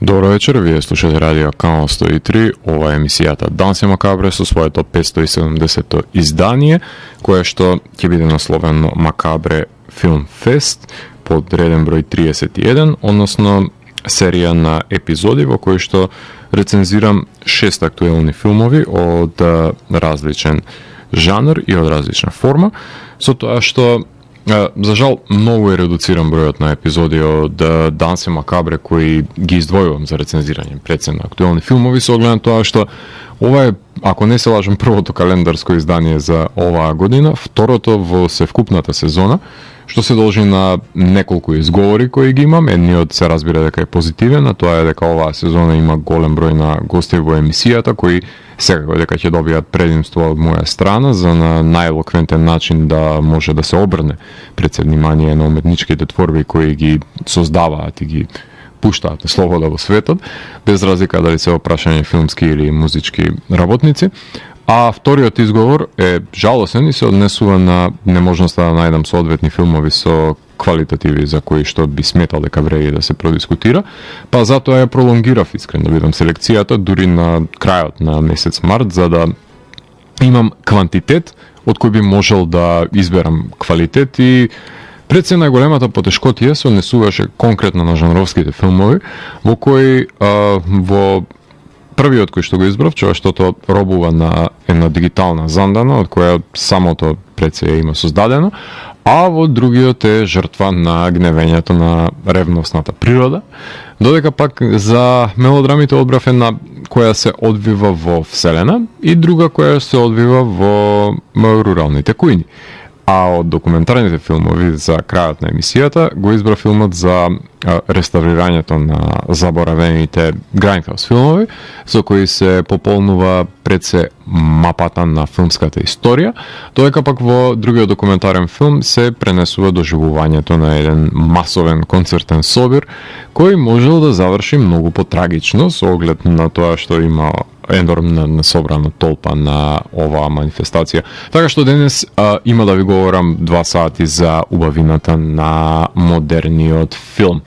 Добро вечер, вие слушате радио Канал 103, ова е емисијата Данси Макабре со своето 570-то издание, кое што ќе биде насловено Макабре Film Fest под реден број 31, односно серија на епизоди во кои што рецензирам 6 актуелни филмови од различен жанр и од различна форма, со тоа што за жал, многу е редуциран бројот на епизоди од Данси Макабре кои ги издвојувам за рецензирање пред се на актуелни филмови, со оглед на тоа што ова е, ако не се лажам, првото календарско издание за оваа година, второто во севкупната сезона, што се должи на неколку изговори кои ги имам. Едниот се разбира дека е позитивен, а тоа е дека оваа сезона има голем број на гости во емисијата кои секако дека ќе добијат предимство од моја страна за на најелоквентен начин да може да се обрне пред се внимание на уметничките творби кои ги создаваат и ги пуштаат на слобода во светот, без разлика дали се опрашање филмски или музички работници. А вториот изговор е жалосен и се однесува на неможноста да најдам соодветни филмови со квалитативи за кои што би сметал дека вреди да се продискутира, па затоа ја пролонгирав искрено да видам селекцијата дури на крајот на месец март, за да имам квантитет од кој би можел да изберам квалитет. И пред се најголемата потешкотија се однесуваше конкретно на жанровските филмови, во кои во првиот кој што го избрав, што робува на една дигитална зандана, од која самото пред се има создадено, а во другиот е жртва на гневењето на ревностната природа, додека пак за мелодрамите одбрав една која се одвива во Вселена и друга која се одвива во руралните кујни. А од документарните филмови за крајот на емисијата го избрав филмот за реставрирањето на заборавените Grindhouse филмови, со кои се пополнува пред се мапата на филмската историја, додека пак во другиот документарен филм се пренесува доживувањето на еден масовен концертен собир, кој можел да заврши многу потрагично со оглед на тоа што има енормна собрана толпа на оваа манифестација. Така што денес има да ви говорам 2 сати за убавината на модерниот филм.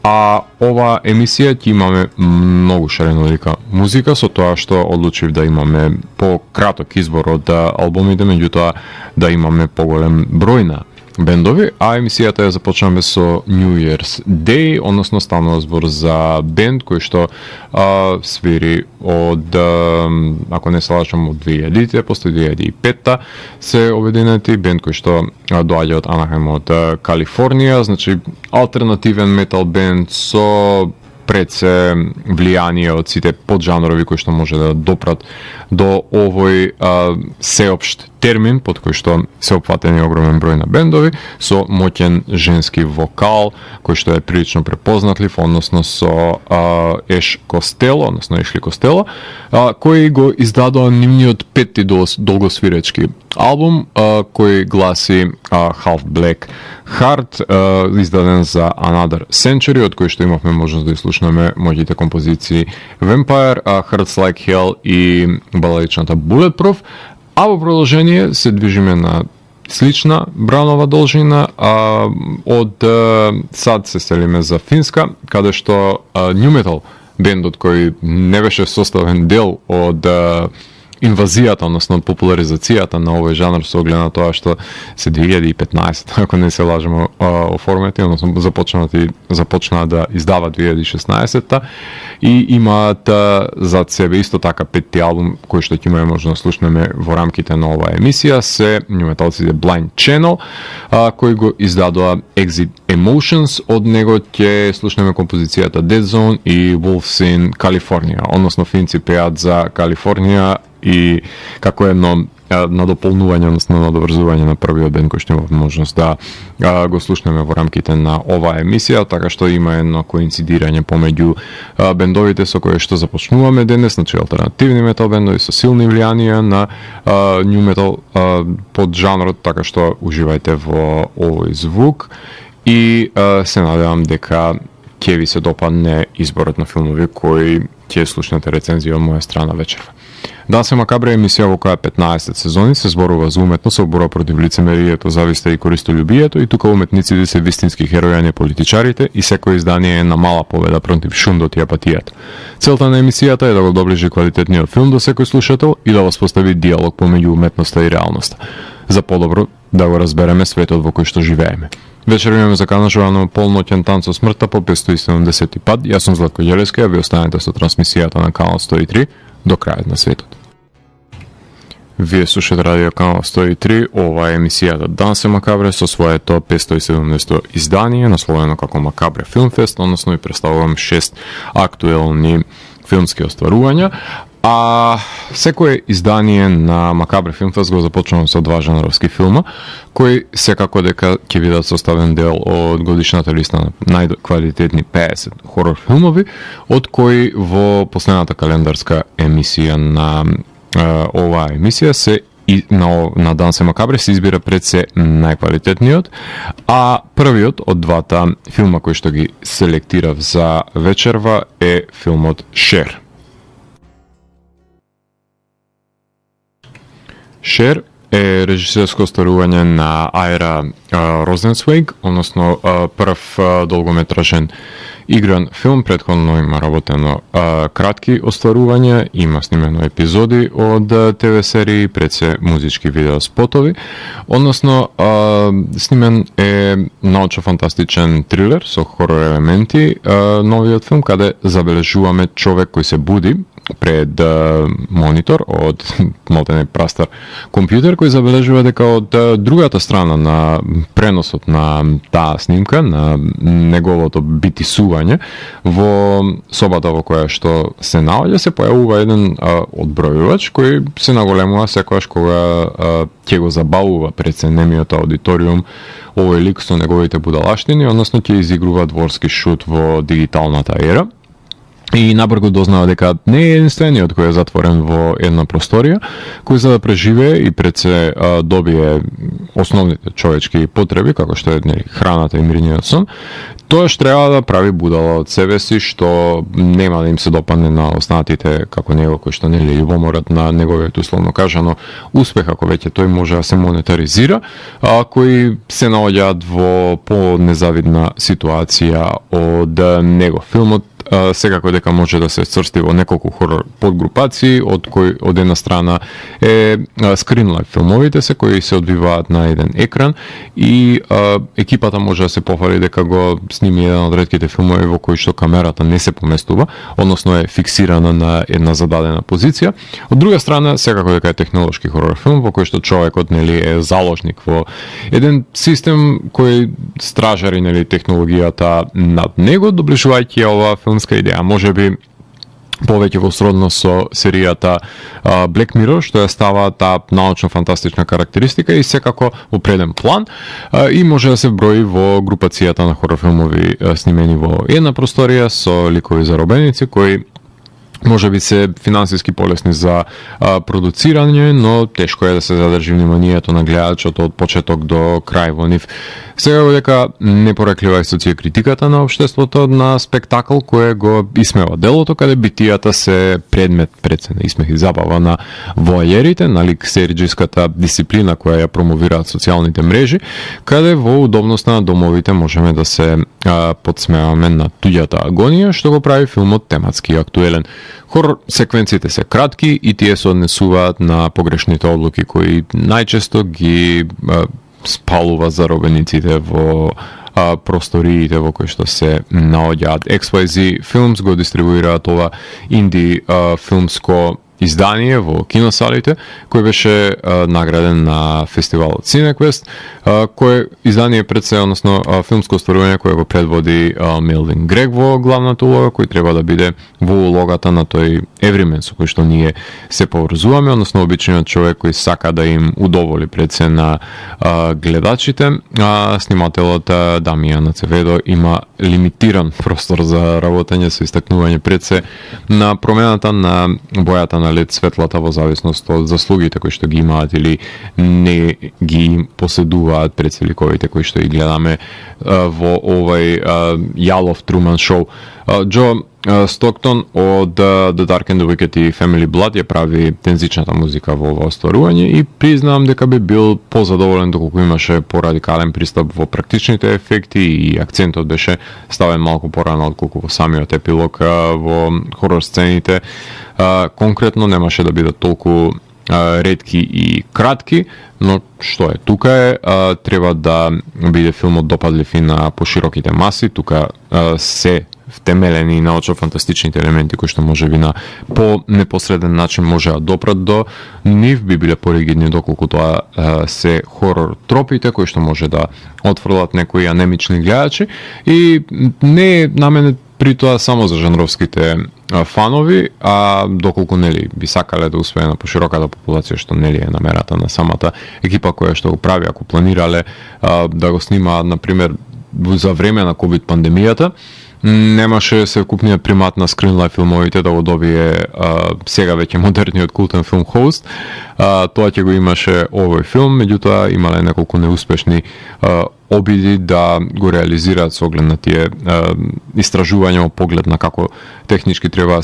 А ова емисија ќе имаме многу шаренолика музика, со тоа што одлучив да имаме пократок избор од албумите, меѓутоа да имаме поголем број на бендови, а емисијата ја започнаме со New Year's Day, односно станува збор за бенд кој што свири од, ако не се лажам, од 2000-те, после 2005-та се обединети, бенд кој што доаѓа од Анахайм, од Калифорнија, значи алтернативен метал бенд со пред се влијание од сите поджанрови кои што може да допрат до овој сеопшт термин под кој што се опфатени огромен број на бендови со моќен женски вокал кој што е прилично препознатлив, односно со Еш Костело, односно Ешли Костело, кој го издадоа нивниот 5-ти долгосвиречки албум кој гласи Half Black Heart, издаден за Another Century, од кој што имавме можност да слушнеме моите композиции Vampire, Hurts Like Hell и баладичната Bulletproof, а во продолжение се движиме на слична бранова должина, од сад се селиме за Финска, каде што New Metal бендот кој не беше составен дел од инвазијата, односно популаризацијата на овој жанр со оглед на тоа што се 2015, ако не се лажемо, оформети, односно започнаа да издават 2016-та и имаат зад себе исто така 5-ти албум кој што ќе имаме можност да слушнеме во рамките на оваа емисија, се New Metalците Blind Channel, кој го издадоа Exit Emotions, од него ќе слушнеме композицијата Dead Zone и Wolves in California, односно финци пеат за Калифорнија и како едно надополнување, односно надоврзување на првиот бенд кој што имав можност да го слушнеме во рамките на оваа емисија, така што има едно коинцидирање помеѓу бендовите со кои што започнуваме денес, значи алтернативни метал бендови со силни влијанија на new metal под жанрот, така што уживајте во овој звук и се надевам дека ќе ви се допадне изборот на филмови кои ќе слушнете рецензија од моја страна вечерва. Данс е макабре емисија во која 15 сезони се зборува за уметност со борба против лицемерието, зависта и користолюбието, и тука уметниците се вистински херои, а не политичарите, и секој издание е на мала победа против шундот и апатијата. Целта на емисијата е да го доближи квалитетниот филм до секој слушател и да воспостави диалог помеѓу уметноста и реалноста, за подобро да го разбереме светот во кој што живееме. Вечер имаме заканажувано полноќен танц со смртта по 570 пат. Јас сум Златко Ѓелевски, а ви останете со трансмисијата на канал 103 до крајот на светот. Вие слушате радио канал 103, ова е емисијата Данс е макабре со своето 570 издание, насловено како Макабре Филмфест, односно и представувам 6 актуелни филмски остварувања. А секое издание на Макабре Филмфест го започнувам со два жанровски филма, кои секако дека ќе бидат составен дел од годишната листа на најквалитетни 50 хорор филмови, од кои во последната календарска емисија на оваа емисија се и на Данс е макабре се избира пред се најквалитетниот, а првиот од двата филма кои што ги селектирав за вечерва е филмот Шер. Шер е режисерско остварување на Ајра Розенцвейг, односно прв долгометражен игран филм. Претходно има работено кратки остварувања, има снимено епизоди од ТВ серии, пред се музички видеоспотови, односно снимен е научно-фантастичен трилер со хорор елементи. Новиот филм каде забележуваме човек кој се буди пред монитор од малтене прастар компјутер, кој забележува дека од другата страна на преносот на таа снимка, на неговото битисување, во собата во која што се наоѓа, се појавува еден одбројувач кој се наголемува секогаш кога ќе го забавува пред се немиот аудиториум овој лик со неговите будалаштини, односно ќе изигрува дворски шут во дигиталната ера. И набрзо дознава дека не е единствениот кој е затворен во една просторија, кој за да преживее и пред се добие основните човечки потреби, како што е храната и мирниот сон, тоаш треба да прави будала од себе си, што нема да им се допадне на останатите како него, кои што нели љубоморат на неговиот, условно кажано, успех, ако веќе тој може да се монетаризира, кои се наоѓаат во по-незавидна ситуација од него. Филмот секако дека може да се сцрсти во неколку хорор подгрупации, од кои од една страна е скринлайф филмовите се кои се одвиваат на еден екран, и екипата може да се похвали дека го сними еден од ретките филмови во кои што камерата не се поместува, односно е фиксирана на една зададена позиција. Од друга страна, секако дека е технолошки хорор филм во кој што човекот нели е заложник во еден систем кој стражари нели технологијата над него, доближувајќи оваа филмска идеја, можеби повеќе во сродност со серијата Black Mirror, што ја става таа научно-фантастична карактеристика и секако во преден план, и може да се брои во групацијата на хорор филмови снимени во една просторија со ликови заробеници кои може би се финансиски полесни за продуцирање, но тешко е да се задржи вниманието на гледачот од почеток до крај во нив. Сега дека непореклива е социокритиката на општеството на спектакл кој го исмева делото, каде битијата се предмет пред се на исмех и забава на воајерите, налик сериџиската дисциплина која ја промовираат социјалните мрежи, каде во удобноста на домовите можеме да се подсмеваме на туѓата агонија, што го прави филмот тематски актуелен. Хорор секвенциите се кратки и тие се однесуваат на погрешните одлуки кои најчесто ги спалува заробениците во просториите во кои што се наоѓаат. XYZ Films го дистрибуираат ова инди филмско издание во киносалите, кој беше награден на фестивалот Cinekvest, кој издание пред се, односно филмско остварување кое го предводи Мелвин Грег во главната улога, кој треба да биде во улогата на тој евримен со кој што ние се поврзуваме, односно обичниот човек кој сака да им удоволи пред се на гледачите. Снимателот Дамијан Ацеведо има лимитиран простор за работење со истакнување пред се на промената на бојата на лед светлата во зависност од заслугите кои што ги имаат или не ги поседуваат пред ликовите кои што ги гледаме во овој јалов Труман шоу. Џо, Стоктон од The Dark and the Wicked и Family Blood ја прави тензичната музика во ова остварување и признавам дека би бил позадоволен доколку имаше порадикален пристап во практичните ефекти и акцентот беше ставен малку порано отколку во самиот епилог во хорор сцените. Конкретно немаше да бидат толку ретки и кратки, но што е, тука е, треба да биде филмот допадлив и на пошироките маси, тука се втемелени и научно-фантастичните елементи кои што може би на по-непосреден начин може да допрат до нив, би биле поригидни доколку тоа се хорор тропите кои што може да отфрлат некои анемични гледачи и не на мене при тоа само за жанровските фанови, а доколку нели би сакале да успее на пошироката популација, што нели е намерата на самата екипа која што го прави, ако планирале да го снимаат на пример за време на ковид пандемијата, немаше секупниот примат на скринлайф филмовите да го добие сега веќе модерниот култен филм Host. Тоа ќе го имаше овој филм, меѓутоа имале неколку неуспешни обиди да го реализираат со оглед на тие истражувања, поглед на како технички треба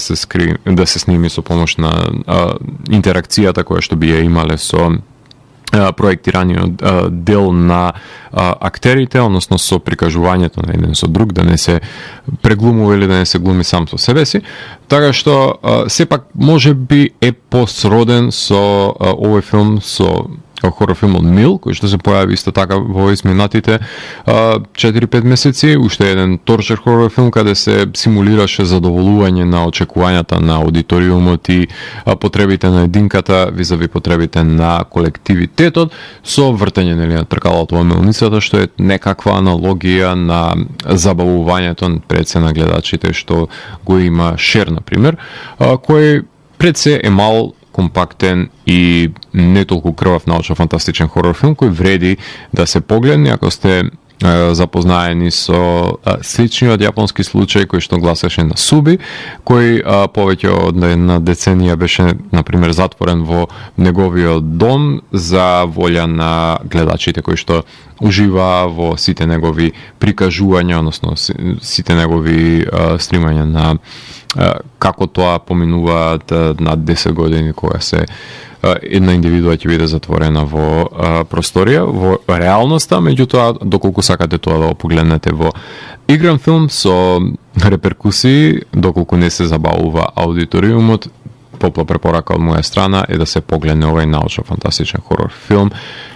да се сними со помош на интеракцијата која што би ја имале со проектираниот дел на актерите, односно со прикажувањето на еден со друг, да не се преглумува или да не се глуми сам со себе си. Така што сепак може би е посроден со овој филм, со хорор филмот Мил, кој што се појави исто така во изминатите 4-5 месеци, уште еден торчер хорор филм каде се симулираше задоволување на очекувањата на аудиториумот и потребите на единката визави потребите на колективитетот со вртење нели на тркалото во мелницата, што е некаква аналогија на забавувањето пред се на гледачите што го има Шер на пример, кој пред се е мал, компактен и не толку крвав научно-фантастичен хорор филм кој вреди да се погледне ако сте запознаени со сличниот јапонски случај кој што гласеше на Суби, кој повеќе од една деценија беше на пример затворен во неговиот дом за волја на гледачите кои што ужива во сите негови прикажувања, односно сите негови стримања на како тоа поминуваат над 10 години кога се една индивидуа ќе биде затворена во просторија, во реалноста, меѓутоа доколку сакате тоа да го погледнете во игран филм со реперкусии, доколку не се забавува аудиториумот, топла препорака од моја страна е да се погледне овој научно-фантастичен хорор филм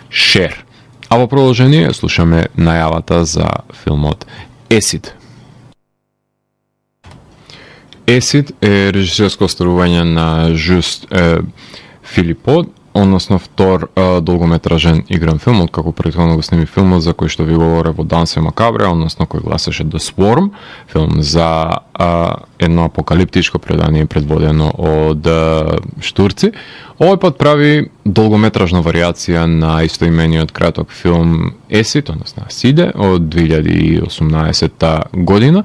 Шер. А во продолжение слушаме најавата за филмот Есид. Есид е режисерско остварување на Жуст Филипо, односно втор долгометражен игран филм, откако претходно го сними филмот за кој што ви говоре во Дансе Макабре, односно кој гласеше The Swarm, филм за едно апокалиптичко предание предводено од штурци. Овој пат прави долгометражна варијација на истоимениот краток филм Есид, односно Асиде, од 2018 година.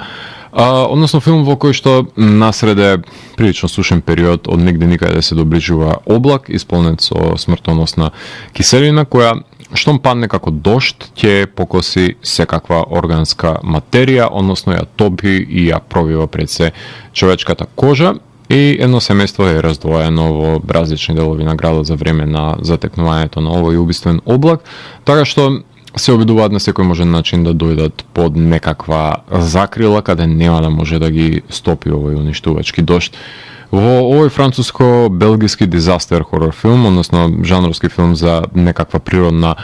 Односно филм во кој што насреде прилично сушен период од негде никаде се доближува облак исполнет со смртоносна киселина која штом падне како дожд ќе покоси секаква органска материја, односно ја топи и ја пробива пред се човечката кожа и едно семејство е раздвоено во различни делови на градот за време на затекнувањето на овој убиствен облак, така што се обидуваат на секој можен начин да дојдат под некаква закрила каде нема да може да ги стопи овој уништувачки дожд. Во овој француско-белгиски дизастер хорор филм, односно жанровски филм за некаква природна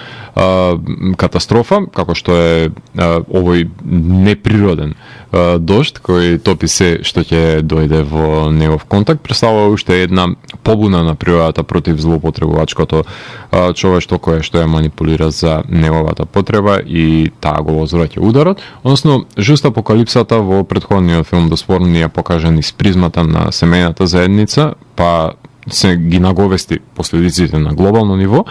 катастрофа, како што е овој неприроден дожд кој топи се што ќе дојде во негов контакт, представува уште една побуна на природата против злоупотребувачкото човештво кое што ја манипулира за неговата потреба и таа го возвраќа ударот. Односно, жуст апокалипсата во претходниот филм The Swarm ни ја покажа низ призмата на семејната заедница, па се ги наговести последиците на глобално ниво,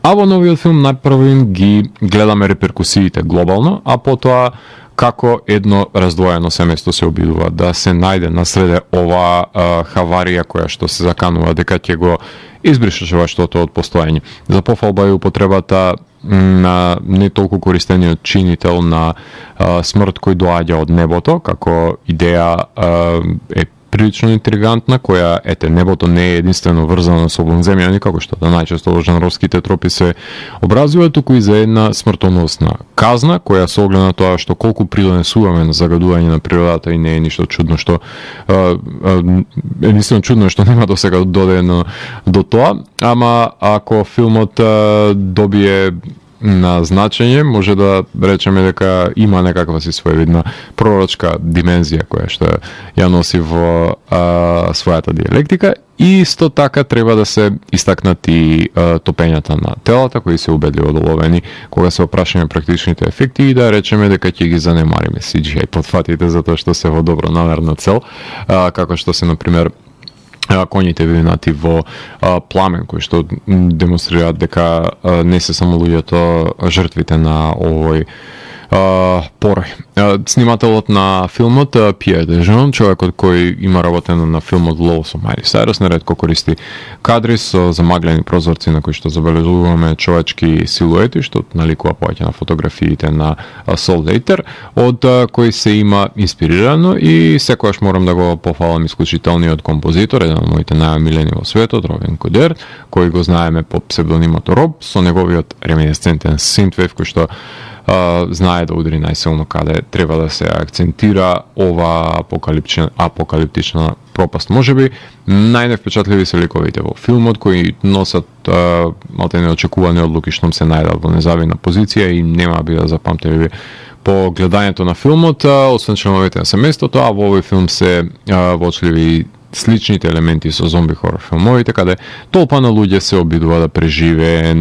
а во новиот филм најпрвен ги гледаме реперкусиите глобално, а потоа како едно раздвоено семејство се обидува да се најде насреде ова хаварија која што се заканува дека ќе го избрише човештвото од постоење. За пофалба е употребата на не толку користениот чинител на смрт кој доаѓа од небото, како идеја е прилично интригантна, која, небото не е единствено врзано со вонземјани, како што најчесто во жанровските тропи се образува, туку и за една смртоносна казна, која се огледа на тоа што колку придонесуваме на загадување на природата и не е ништо чудно што единствено чудно е што нема досега додадено до тоа, ама ако филмот добие на значење, може да речеме дека има некаква си своевидна пророчка димензија која што ја носи во својата диалектика и исто така треба да се истакнат и топењата на телата кои се убедливо доловени кога се опрашаме практичните ефекти и да речеме дека ќе ги занемариме CGI потфатите затоа што се во добро намерна цел, како што се например коњите винати во пламен, кои што демонстрираат дека не се само луѓето жртвите на овој порој. Снимателот на филмот Пиер Дежон, човекот кој има работено на филмот Лоу со Мајли Сайрус, неретко користи кадри со замаглени прозорци на кои што забележуваме човечки силуети, што наликува повеќе на фотографиите на Сол Лейтер, од кои се има инспирирано и секогаш морам да го пофалам исклучителниот композитор, еден од моите најомилени во светот, Робин Кудер, кој го знаеме по псевдонимот Роб, со неговиот реминесцентен синтвейв кој што знае да удри најсилно каде треба да се акцентира ова апокалиптична пропаст. Можеби најневпечатливи се ликовите во филмот кои носат малку неочекувани одлуки штом се најдат во незавидна позиција и нема биде запамтливи по гледањето на филмот, освен членовите на семејството, а во овој филм се воочливи сличните елементи со зомби хорор филмовите, каде толпа на луѓе се обидува да преживее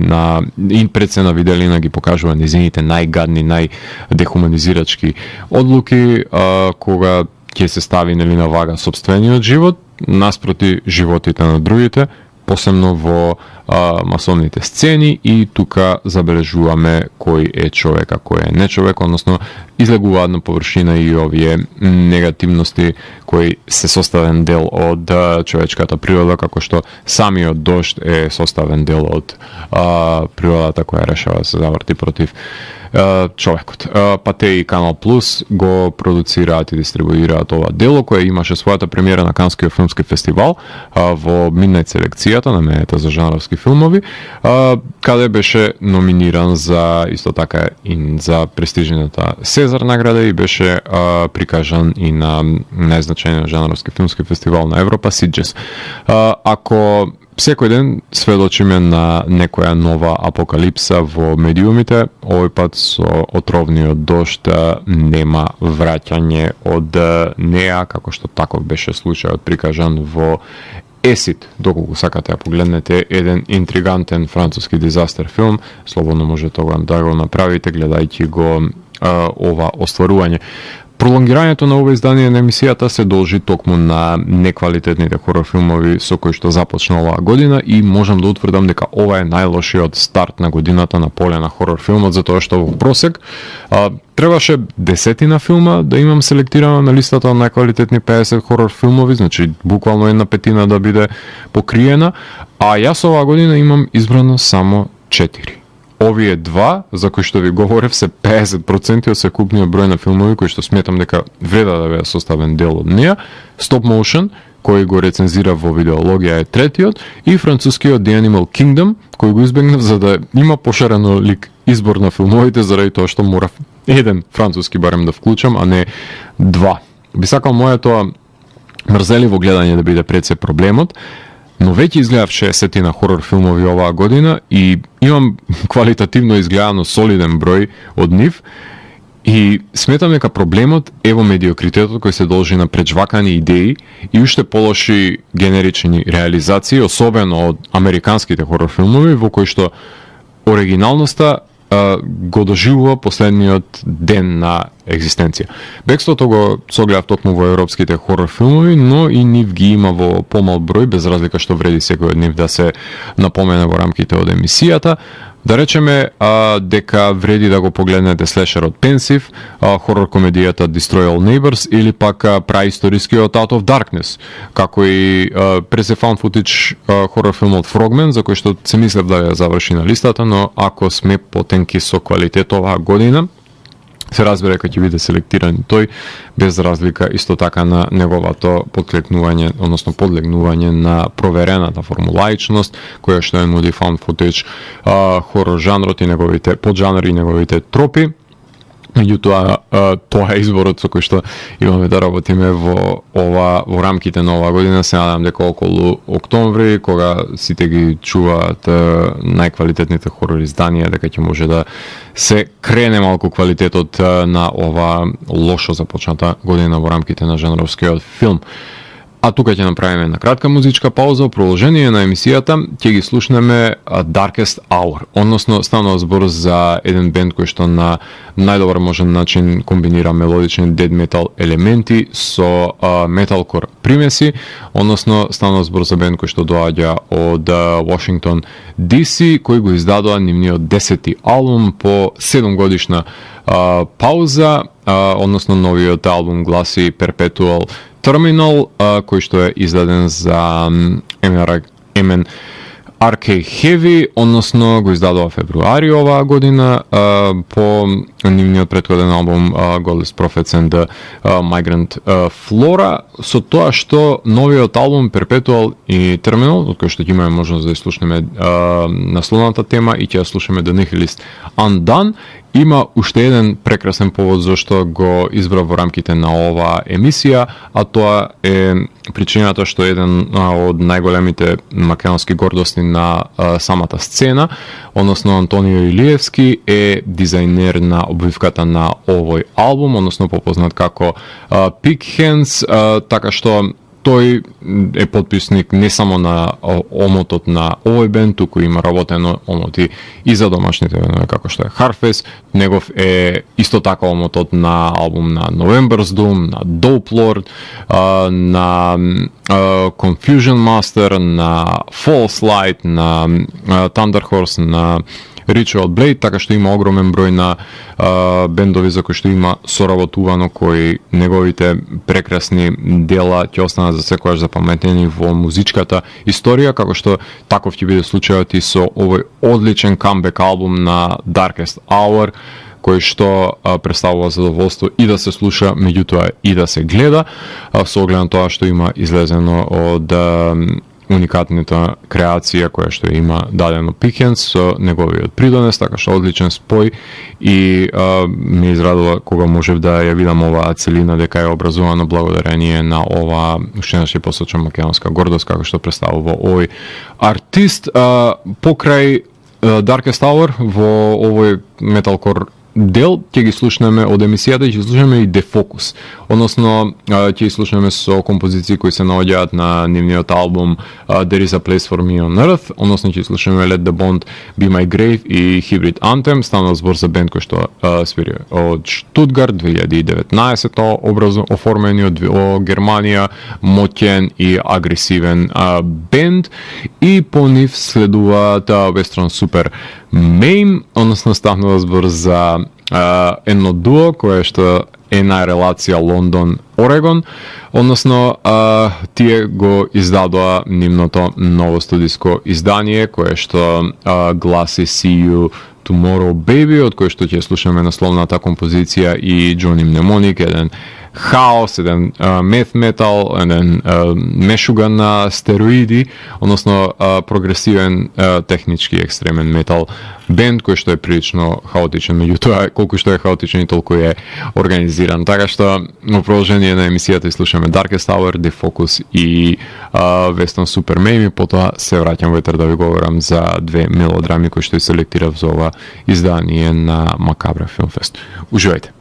и пред се на виделина ги покажува низините најгадни, најдехуманизирачки одлуки, кога ќе се стави на вага сопствениот живот наспроти животите на другите, посебно во масовните сцени и тука забележуваме кој е човек, а кој е не човек, односно излегуваат на површина и овие негативности кои се составен дел од човечката природа, како што самиот дожд е составен дел од природата која решава да се заврти против човекот. Па те и Канал Плюс го продуцираат и дистрибуираат ова дело, кое имаше својата премиера на Канскиот филмски фестивал во Midnight селекцијата на наменета за жанровски филмови, каде беше номиниран за исто така и за престижната Сезар награда и беше прикажан и на најзначајниот жанровски филмски фестивал на Европа Сиджес. Ако секој ден сведочиме на некоја нова апокалипса во медиумите, овој пат со отровниот дожд нема враќање од неа, како што таков беше случајот прикажан во Есид, доколку сакате да погледнете еден интригантен француски дизастер филм, слободно може тоа да го направите гледајќи го ова остварување. Пролонгирањето на ова издание на емисијата се должи токму на неквалитетните хорор филмови со кои што започна оваа година и можам да утврдам дека ова е најлошиот старт на годината на поле на хорор филмот, затоа што во просек требаше 10 филма да имам селектирано на листата од најквалитетни 50 хорор филмови, значи буквално 1/5 да биде покриена, а јас оваа година имам избрано само 4. Овие два, за кои што ви говорев, се 50% од секупниот број на филмови кои што сметам дека вреда да биде составен дел од неа. Stop Motion, кој го рецензира во видеологија, е третиот, и францускиот The Animal Kingdom, кој го избегнав за да има пошарено лик избор на филмовите, заради тоа што морав еден француски барем да вклучам, а не два. Би сакал моето мрзеливо гледање да биде пред се проблемот, но веќе изгледав 60 на хорор филмови оваа година и имам квалитативно изгледано солиден број од нив и сметам дека проблемот е во медиокритетот кој се должи на пречвакани идеи и уште полоши генерични реализации, особено од американските хорор филмови во кои што оригиналноста го доживува последниот ден на екзистенција. Бегството го согледав токму во европските хорор филмови, но и нив ги има во помал број, без разлика што вреди секој од нив да се напомене во рамките од емисијата. Да речеме дека вреди да го погледнете слешерот Pensive, хорор комедијата Destroy All Neighbors или пак праисторискиот Out of Darkness, како и през found footage хорор филмот Frogman, за кој што се мислев да ја заврши на листата, но ако сме потенки со квалитет оваа година, се разбере кога ќе биде селектиран тој, без разлика исто така на неговото подклекнување, односно подлегнување на проверената формулаичност, која што е нуди found footage, хорор жанрот и неговите поджанри и неговите тропи. Меѓутоа, тоа е изборот со кој што имаме да работиме во рамките на оваа година. Се надам дека околу октомври, кога сите ги чуваат најквалитетните хорор изданија, дека ќе може да се крене малку квалитетот на ова лошо започната година во рамките на жанровскиот филм. А тука ќе направиме една кратка музичка пауза. Продолжение на емисијата ќе ги слушнеме Darkest Hour, односно станува збор за еден бенд кој што на најдобар можен начин комбинира мелодични дед метал елементи со металкор примеси, односно станува збор за бенд кој што доаѓа од Вашингтон DC, кој го издадоа нивниот 10-ти албум по 7 годишна пауза, односно новиот албум гласи Perpetual Terminal, кој што е издаден за MRK Heavy, односно го издадува февруари оваа година по нивниот претходен албум Godless Prophets and the Migrant Flora, со тоа што новиот албум Perpetual и Terminal, од кој што ќе имаме можност да слушнеме насловната тема и ќе ја слушаме The Nihilist Undone, има уште еден прекрасен повод зашто го избрав во рамките на оваа емисија, а тоа е причината што еден од најголемите македонски гордости на самата сцена, односно Антонио Илиевски, е дизајнер на обвивката на овој албум, односно попознат како Pig Hands, така што тој е потписник не само на омотот на овој бенд, туку има работено омоти и за домашните бендови, како што е Harfest. Негов е исто така омотот на албум на November's Doom, на Dope Lord, на Confusion Master, на False Light, на Thunder Horse, на Ritual Blade, така што има огромен број на бендови за кои што има соработувано, кои неговите прекрасни дела ќе останат за секојаш запаметени во музичката историја, како што таков ќе биде случајот и со овој одличен камбек албум на Darkest Hour, кој што представува задоволство и да се слуша, меѓутоа и да се гледа, со оглед на тоа што има излезено од уникатната креација која што има дадено Pickens со неговиот придонес, така што одличен спој и ме израдува кога можев да ја видам оваа целина дека е образувана благодарение на ова, уште еднаш ќе посочам, македонска гордост како што представува овој артист. Покрај Darkest Hour во овој металкор дел ќе ги слушнеме од емисијата, ќе слушнеме и Defocus, односно ќе ги слушнеме со композиции кои се наоѓаат на нивниот албум There is a Place for Me on Earth, односно ќе слушнеме Let the Bond Be My Grave и Hybrid Anthem. Станува збор за бенд кој што свири од Штутгарт 2019, образно оформени од Германија, моќен и агресивен бенд, и по нив следуваат Western Super Mame, односно станува збор за едно дуо кое што е на релација Лондон-Орегон, односно тие го издадоа нивното ново студиско издание кое што гласи See You Tomorrow Baby, од кој што ќе слушаме насловната композиција и Johnny Mnemonic, еден хаос, еден мет метал, еден мешуган на стероиди, односно прогресивен технички екстремен метал бенд кој што е прилично хаотичен, меѓутоа колку што е хаотичен и толку е организиран. Така што во продолжение на емисијата слушаме Darkest Hour, Defocus и Western Super Mame, потоа се враќам ветер да ви говорам за две мелодрами кои што селектирав за ова издание на Макабре Film Fest. Уживајте!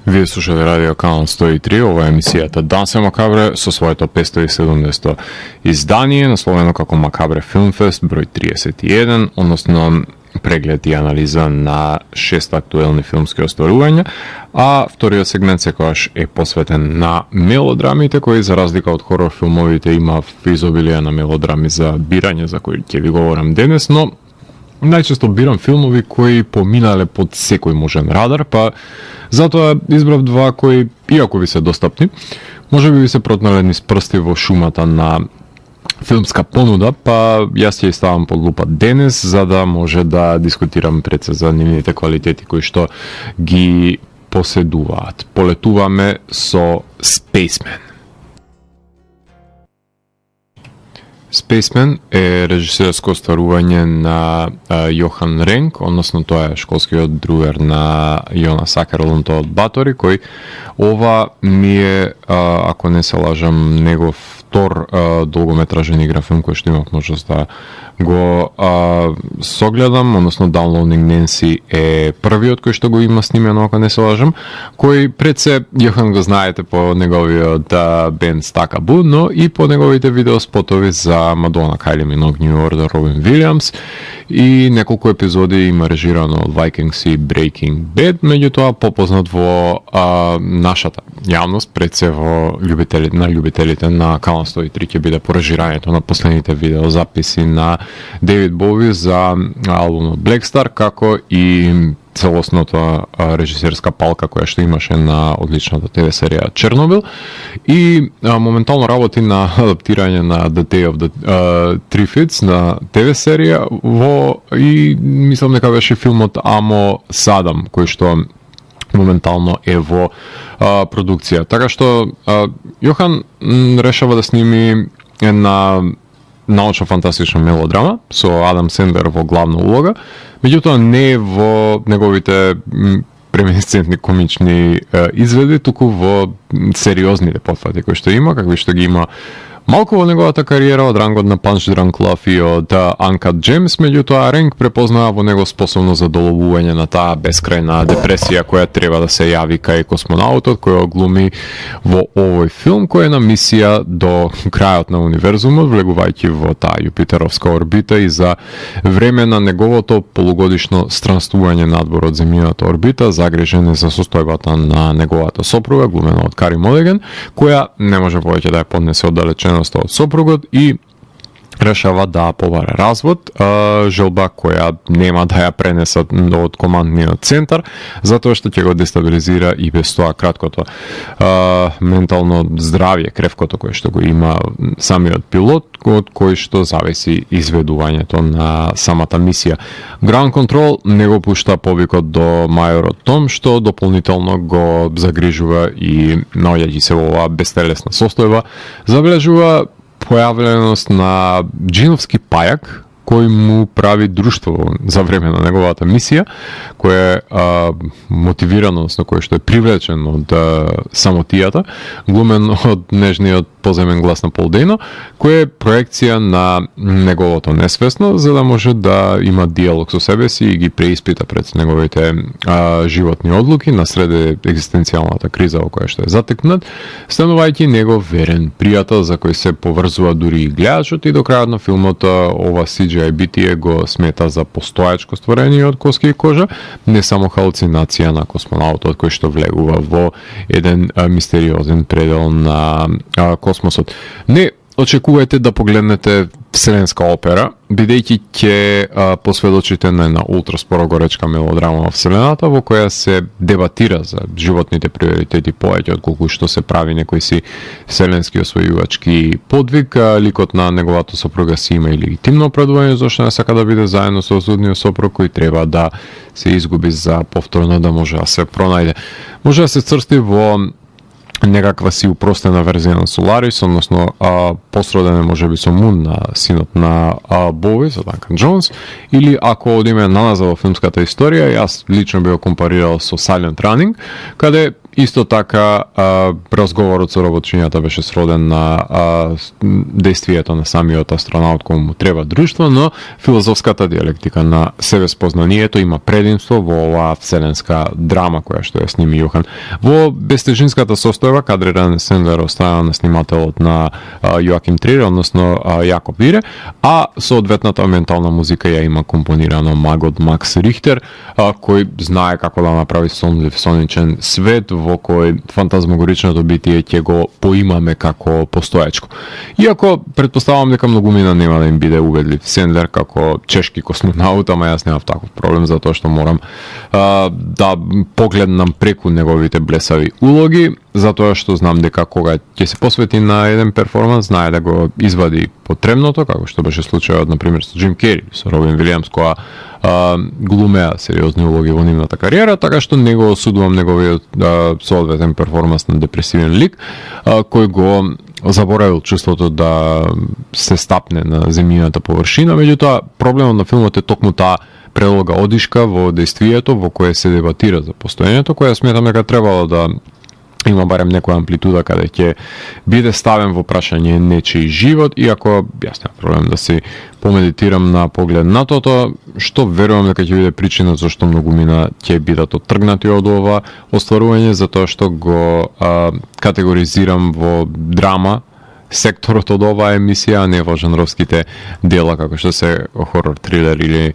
Вие слушате радио канал 103, ова е емисијата Дансе Макабре со своето 570 издание, насловено како Макабре Film Fest број 31, односно преглед и анализа на 6 актуелни филмски остварувања, а вториот сегмент секогаш е посветен на мелодрамите, кои за разлика од хорор филмовите има изобилие на мелодрами за бирање, за кои ќе ви говорам денес, но најчесто бирам филмови кои поминале под секој можен радар, па затоа избрав два кои, иако ви се достапни, може би ви се протнале низ прсти во шумата на филмска понуда, па јас ќе ставам под лупа денес за да може да дискутирам пред се за нивните квалитети кои што ги поседуваат. Полетуваме со Spaceman. Spaceman е режисерско остварување на Јохан Ренк, односно тоа е школскиот другар на Јонас Акерлунд од Батори, кој ова ми е, ако не се лажам, негов втор долгометражен играфилм кој што имав можност да го согледам, односно Downloading Nancy е првиот кој што го има снимено, ако не се лажам, кој пред се Јохан го знаете по неговиот бенд Стакабу, но и по неговите видеоспотови за Мадона, Кайли Миног, New Order, Робин Вилиамс и неколку епизоди има режирано од Vikings и Breaking Bad, меѓутоа попознат во нашата јавност, пред се во љубителите на Канал 103 ќе биде по режирањето на последните видеозаписи на Дейвид Боуи за албумот Black Star, како и целосната режисерска палка која што имаше на одличната ТВ серија Чернобил и моментално работи на адаптирање на The Day of the Triffids на ТВ серија во и мислам дека беше филмот Амо Садам кој што моментално е во продукција. Така што Јохан решава да сними една научно-фантастична мелодрама со Адам Сендлер во главна улога, меѓутоа не во неговите преминесцентни комични изведи, туку во сериозните потфати кои што има, какви што ги има малку во неговата кариера од рангот на Punch Drunk Love и од Uncut Gems, меѓутоа Ренк препознава во него способност за доловување на таа бескрајна депресија која треба да се јави кај космонаутот кој глуми во овој филм, кој е на мисија до крајот на универзумот, влегувајќи во таа Јупитеровска орбита и за време на неговото полугодишно странствување надвор од земјината орбита, загрижен е за состојбата на неговата сопруга, глумена од Кари Модеген, која не може повеќе да ја поднесе оддалечено од сопругот и решава да побаре развод, желба која нема да ја пренесат од командниот центар, затоа што ќе го дестабилизира и без тоа краткото ментално здравје, кревкото кое што го има самиот пилот, од кој што зависи изведувањето на самата мисија. Ground Control не го пушта повикот до мајорот Том, што дополнително го загрижува и наоѓајќи се во оваа бестелесна состојба, забележува појавленост на джиновски пајак кој му прави друштво за време на неговата мисија, кој е мотивирано, односно кој што е привлечен од самотијата, глумен од нежниот поземен глас на Пол Дейно, кој е проекција на неговото несвесно, за да може да има диалог со себе си и ги преиспита пред неговите животни одлуки насреде екзистенцијалната криза во која што е затекнат, станувајќи негов верен пријател за кој се поврзува дури и гледачот и до крајот на филмот ова CGI битие го смета за постојачко стварение од коски и кожа, не само халуцинација на космонаутот кој што влегува во еден мистериозен предел на космосот. Не очекувајте да погледнете вселенска опера, бидејќи ќе посведочите на една ултраспоро горечка мелодрама во вселената во која се дебатира за животните приоритети повеќе отколку што се прави некој си вселенски освојувачки подвиг. Ликот на неговата сопруга си има и легитимно оправдување зашто не сака да биде заедно со осудниот сопруг кој треба да се изгуби за повторно да може да се пронајде. Може да се црсти во некаква си упростена верзија на Solaris, односно посроден е можеби со Мун на синот на Боуи, со Данкан Джонс, или ако одиме наназад во филмската историја, јас лично би го компарирал со Silent Running, каде исто така разговорот со роботчињата беше сроден на действието на самиот астронаут кој му треба друштво, но филозофската диалектика на себеспознанието има предимство во оваа вселенска драма која што ја сними Јохан. Во бестежинската состојба кадриран Сендлер оставя на снимателот на Јоаким Трир, односно Јакоб Ире, а соодветната ментална музика ја има компонирано магот Макс Рихтер, кој знае како да направи сонлив соничен свет во кој фантазмагоричното битие ќе го поимаме како постоечко. Иако претпоставам дека многумина нема да им биде убедлив Сендлер како чешки космонаут, ама јас немав таков проблем затоа што морам да погледнам преку неговите блесави улоги, затоа што знам дека кога ќе се посвети на еден перформанс, знае да го извади потребното, како што беше случајот на пример со Джим Кери, со Робин Вилијамс, која глумеа сериозни улоги во нивната кариера, така што не го осудувам неговиот соодветен перформанс на депресивен лик, кој го заборавил чувството да се стапне на земјината површина. Меѓутоа, проблемот на филмот е токму таа прелога одишка во действието во кое се дебатира за постоењето, која сметам дека требало да има барем некоја амплитуда каде ќе биде ставен во прашање нечии живот, иако јас немам проблем да си помедитирам на поглед на тоа, што верувам дека ќе биде причина зашто многумина ќе бидат оттргнати од ова остварување, затоа што го категоризирам во драма секторот од оваа емисија, а не во жанровските дела, како што се хорор, трилер или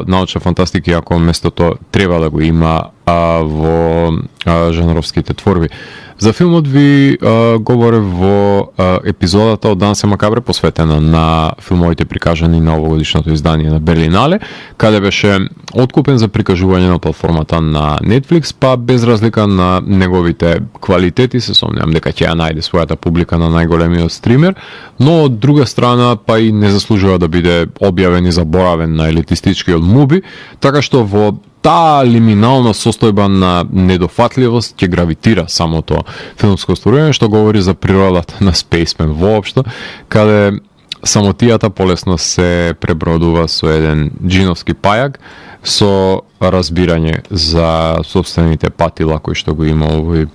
научна фантастика, ако местото треба да го има во жанровските творби. За филмот ви говорев во епизодата од Дансе Макабре, посветена на филмовите прикажани на овогодишното издание на Берлинале, каде беше откупен за прикажување на платформата на Netflix, па без разлика на неговите квалитети, се сомневам дека ќе ја најде својата публика на најголемиот стример, но од друга страна па и не заслужува да биде објавен и заборавен на елитистичкиот муби, така што во таа лиминална состојба на недофатливост ќе гравитира самото филмско остварување, што говори за природата на Spaceman воопшто, каде самотијата полесно се пребродува со еден джиновски пајак, со разбирање за собствените патила кои што го има овој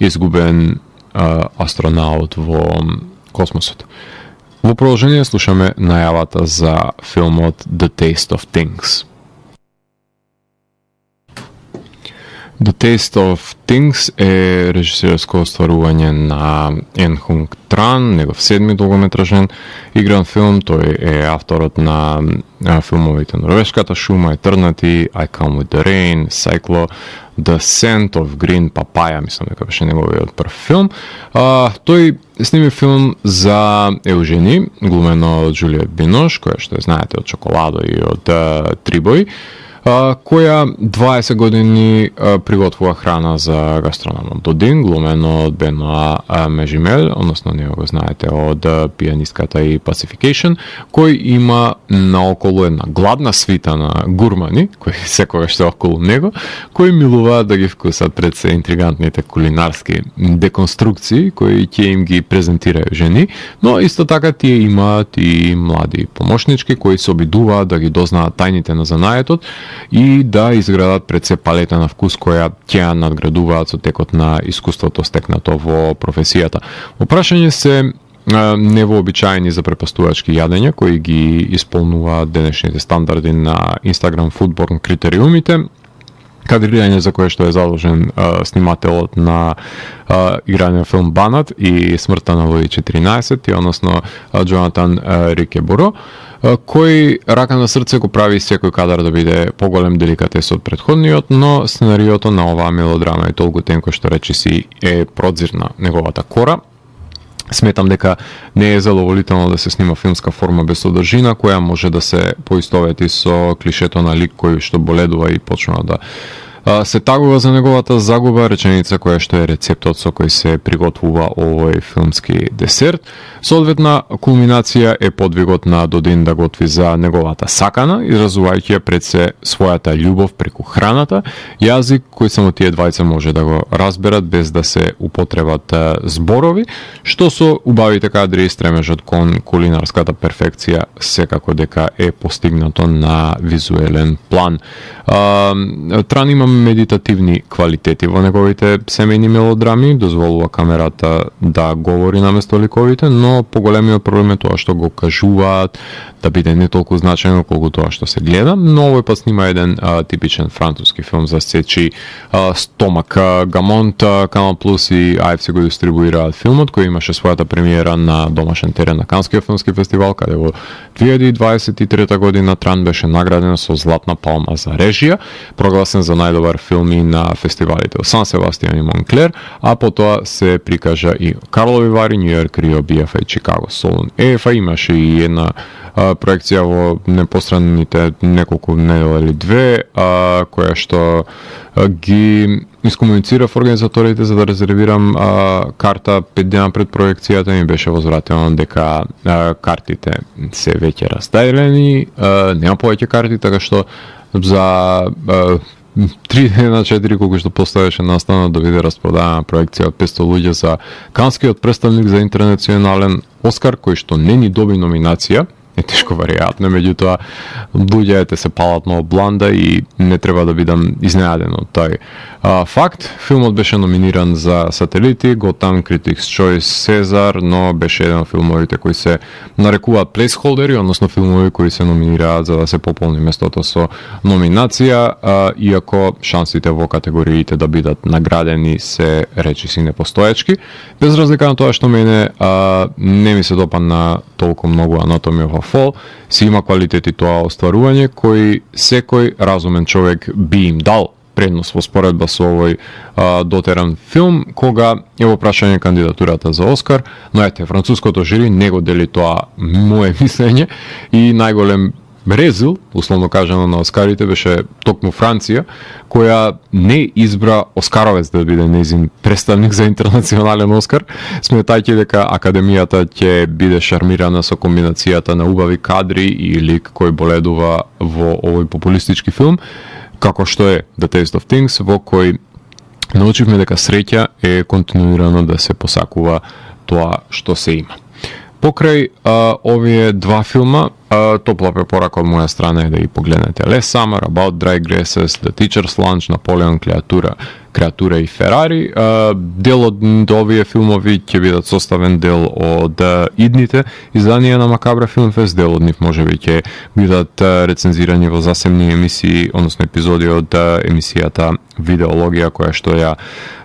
изгубен астронаут во космосот. Во продолжение слушаме најавата за филмот The Taste of Things. The Taste of Things е режисерско остварување на Ен Хунг Тран, негов седми долгометражен игран филм. Тој е авторот на филмовите Норвешката шума, Eternity, I Come With The Rain, Cyclo, The Scent of Green Papaya, мислам дека беше неговиот прв филм. Тој сними филм за Еужени, глумено од Джулиет Бинош, која што знаете од Чоколадо и од Трибој, која 20 години приготвува храна за гастрономот Додин, глумено од Беноа Межимел, односно него го знаете од пианистката и Pacification, кој има наоколу една гладна свита на гурмани, кои секогаш се околу него, кои милуваат да ги вкусат пред се интригантните кулинарски деконструкции, кои ќе им ги презентираат жени, но исто така тие имаат и млади помошнички, кои се обидуваат да ги дознаат тајните на занаетот, и да изградат пред се палета на вкус која ќе ја надградуваат со текот на искуството стекнато во професијата. Опрашање се невообичаени за препастувачки јадења кои ги исполнуваат денешните стандарди на Instagram Foodborne критериумите, кадрирање за кое што е задолжен снимателот на играниот филм Банат и Смртта на Луи 14, односно Джонатан Рикеборо, кој рака на срце го прави секој кадар да биде поголем деликатес од претходниот, но сценариото на оваа мелодрама е толку тенко што речиси е продзирна неговата кора. Сметам дека не е задоволително да се снима филмска форма без содржина, која може да се поистовети со клишето на лик кој што боледува и почнува да се тагува за неговата загуба, реченица која што е рецептот со кој се приготвува овој филмски десерт. Соодветна кулминација е подвигот на Додин да готви за неговата сакана, изразувајќи ја пред се својата љубов преку храната, јазик кој само тие двајца може да го разберат без да се употребат зборови, што со убавите кадри и стремежот кон кулинарската перфекција секако дека е постигнато на визуелен план. Тран има медитативни квалитети во неговите семејни мелодрами, дозволува камерата да говори наместо ликовите, но поголемиот проблем е тоа што го кажуваат да биде не толку значајно колку тоа што се гледа, но овој пат снима еден типичен француски филм за сечи стомак. Гамонт, Канал Плюс и AFC го дистрибуираат филмот, кој имаше својата премиера на домашен терен на Канскиот филмски фестивал, каде во 2023 година Тран беше награден со Златна палма за режија, прогласен за најдобар добар филм и на фестивалите во Сан Себастијан и Монклер, а потоа се прикажа и Карлови Вари, Нью Йорк, Рио, BFA, Чикаго, Солун, ЕФА. Имаше и една проекција во непосредните неколку недела или две, која што ги искомуницирав организаторите за да резервирам карта 5 дена пред проекцијата, ми беше возвратено дека картите се веќе раздајлени, нема повеќе карти, така што за 3 дена, 4 колку што поставеше настана да биде распродадена проекција од 500 луѓе за канскиот представник за интернационален Оскар, кој што не ни доби номинација. Е тешко веројатно, меѓутоа луѓето се палат на бланда и не треба да бидам изненаден од тој факт. Филмот беше номиниран за сателити, Gotham, Critics' Choice, Сезар, но беше еден од филмовите кои се нарекуваат placeholderi, односно филмови кои се номинираат за да се пополни местото со номинација, иако шансите во категориите да бидат наградени се речиси непостоечки. Без разлика на тоа што мене не ми се допадна толку многу Анатомија во Фол, си има квалитети тоа остварување кој секој разумен човек би им дал предност во споредба со овој дотеран филм, кога е во прашање кандидатурата за Оскар, но ете, француското жири не го дели тоа мое мислење и најголем резил, условно кажано на Оскарите, беше токму Франција, која не избра Оскаровец да биде нејзин представник за интернационален Оскар, сметајќи дека Академијата ќе биде шармирана со комбинацијата на убави кадри и лик кој боледува во овој популистички филм, како што е The Taste of Things, во кој научивме дека среќа е континуирано да се посакува тоа што се има. Покрај овие два филма, топла препорака од моја страна е да ги погледнете Last Summer, About Dry Grasses, The Teacher's Lunch, Наполеон, Креатура и Ферари. Дел од овие филмови ќе бидат составен дел од идните изданија на Макабра Film Fest, дел од нив можеби ќе бидат рецензирани во засебни емисии, односно епизоди од емисијата Видеологија, која што ја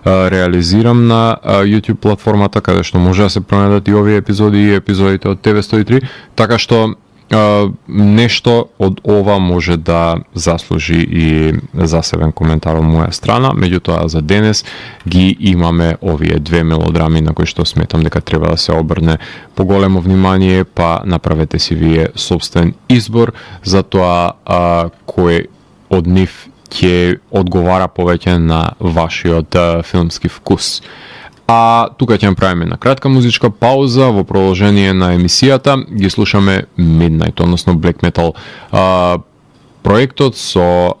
реализирам на YouTube платформата, каде што може да се пронајдат и овие епизоди и епизодите од TV103, така што нешто од ова може да заслужи и засебен коментар од моја страна. Меѓутоа за денес ги имаме овие две мелодрами на кои што сметам дека треба да се обрне поголемо внимание, па направете си вие собствен избор за тоа кој од нив ќе одговара повеќе на вашиот филмски вкус. А тука ќе направиме една кратка музичка пауза во продолжение на емисијата. Ги слушаме Midnight, односно Black Metal проектот со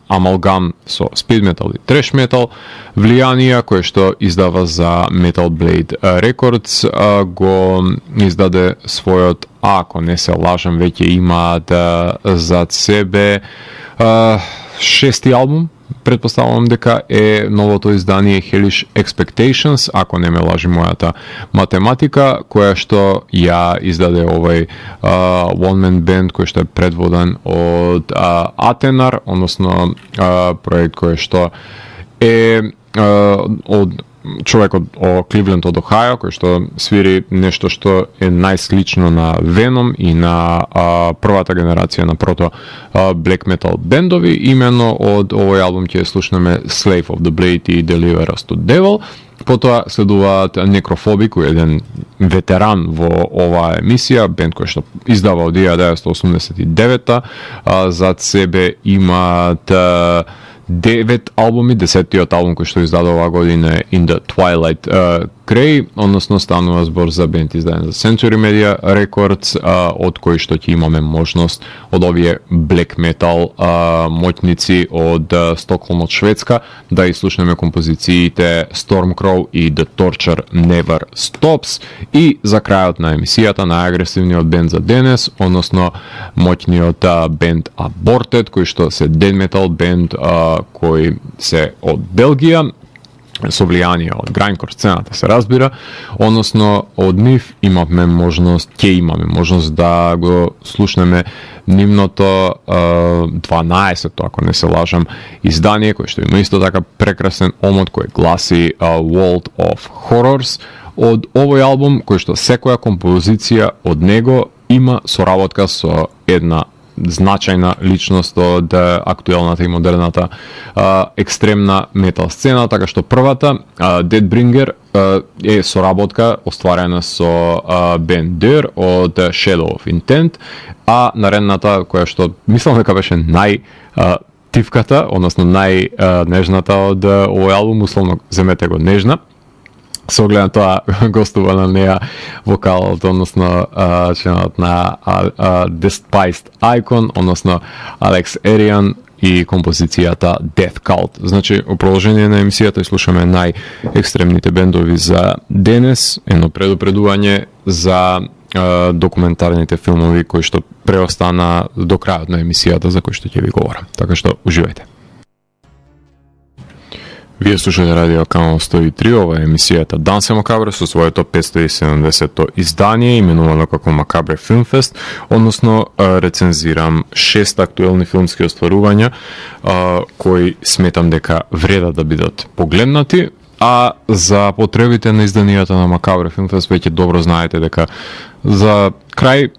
амалгам со Speed Metal и Thrash Metal влијанија, кое што издава за Metal Blade Records, го издаде својот, ако не се лажам, веќе имаат зад себе шести албум. Предпоставувам дека е новото издание Hellish Expectations, ако не ме лажи мојата математика, која што ја издаде овој One Man Band, кој што е предводен од Атенар, односно проект кој што е од човек од Кливленд од Охајо, кој што свири нешто што е најслично на Venom и на првата генерација на прото black metal бендови. Именно од овој албум ќе слушнеме Slave of the Blade и Deliver Us to Devil. Потоа следуваат Некрофоби, кој е еден ветеран во оваа емисија, бенд кој што издава од 1989-та, зад себе имаат 9 албуми, 10-тиот албум кој што издаде оваа година е In the Twilight Grey, односно станува збор за бенд издаден за Century Media Records, од кој што ќе имаме можност од овие black metal моќници од Стокхолм од Шведска да изслушнеме композициите Stormcrow и The Torture Never Stops. И за крајот на емисијата најагресивниот бенд за денес, односно моќниот бенд Aborted, кој што се death metal бенд кој се од Белгија, со влијание од грајнкор сцената се разбира, односно од нив ќе имаме можност да го слушнеме нивното 12-то, ако не се лажам, издание, кој што има исто така прекрасен омот кој гласи World of Horrors, од овој албум кој што секоја композиција од него има соработка со една значајна личност од актуелната и модерната екстремна метал сцена, така што првата Deadbringer е соработка остварена со Бен Дер од Shadow of Intent, а наредната која што мислам дека беше тивката, односно најнежната од овој албум, условно земете го нежна, со оглед на тоа гостува на неа вокалот, односно членот на Despised Icon, односно Алекс Ериан и композицијата Death Cult. Значи, во продолжение на емисијата слушаме најекстремните бендови за денес, едно предупредување за документарните филмови кои што преостана до крајот на емисијата за кои што ќе ви говорам. Така што уживајте. Вие слушате радио Канал 103, ова е емисијата Дансе Макабре со своето 570-то издание, именувано како Макабре Филмфест, односно рецензирам 6 актуелни филмски остварувања кои сметам дека вреда да бидат погледнати, а за потребите на изданијата на Макабре Филмфест веќе добро знаете дека за крај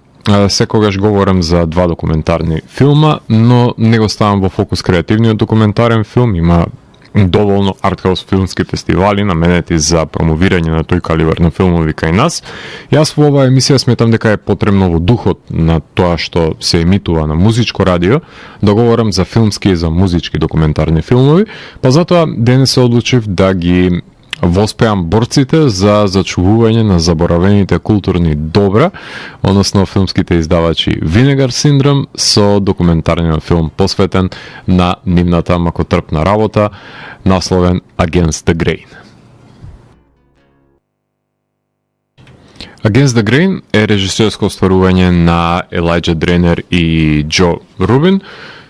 секогаш говорам за 2 документарни филма, но не го ставам во фокус креативниот документарен филм, има доволно артхаус филмски фестивали наменети за промовирање на тој калибар на филмови кај нас. Јас во оваа емисија сметам дека е потребно во духот на тоа што се емитува на музичко радио да говорам за филмски и за музички документарни филмови, па затоа денес се одлучив да ги воспеам борците за зачувување на заборавените културни добра, односно филмските издавачи Vinegar Syndrome со документарниот филм посветен на нивната макотрпна работа, насловен Against the Grain. Against the Grain е режисерско остварување на Елајджа Дренер и Џо Рубин.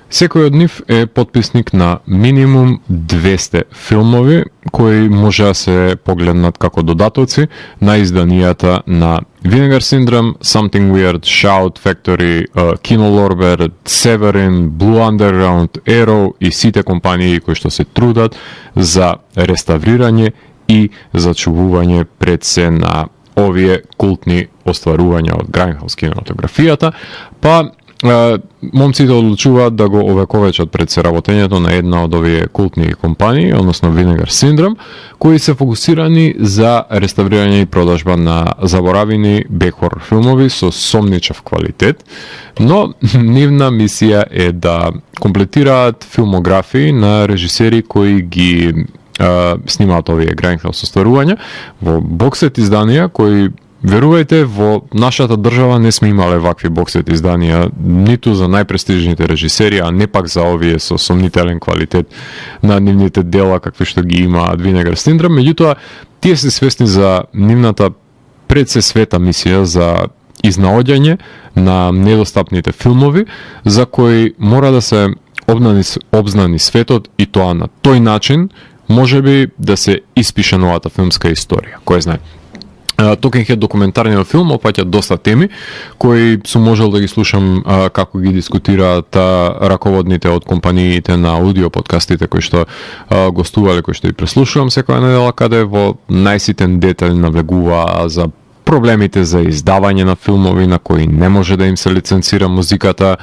Секој од нив е потписник на минимум 200 филмови кои може да се погледнат како додатоци на изданијата на Vinegar Syndrome, Something Weird, Shout Factory, Kino Lorber, Severin, Blue Underground, Arrow и сите компании кои што се трудат за реставрирање и зачувување пред се на овие култни остварувања од Grindhouse кинематографијата, па момците одлучуваат да го овековечат пред се работењето на една од овие култни компании, односно Vinegar Syndrome, кои се фокусирани за реставрирање и продажба на заборавени бек-хорор филмови со сомничав квалитет, но нивна мисија е да комплетираат филмографии на режисери кои ги снимаат овие Grindhouse остварувања во боксет изданија кои, верувајте, во нашата држава не сме имале вакви боксет изданија, ниту за најпрестижните режисери, а не пак за овие со сомнителен квалитет на нивните дела какви што ги имаат Vinegar Syndrome. Меѓутоа, тие се свесни за нивната пред се света мисија за изнаоѓање на недостапните филмови за кои мора да се обзнани светот и тоа на тој начин можеби да се испише новата филмска историја. Кој знае? Talking Head документарниот филм опаќа доста теми кои сум можел да ги слушам како ги дискутираат раководните од компаниите на аудио подкастите кои што гостувале, кои што и преслушувам секоја недела, каде во најситен детај навлегува за проблемите за издавање на филмови на кои не може да им се лиценцира музиката,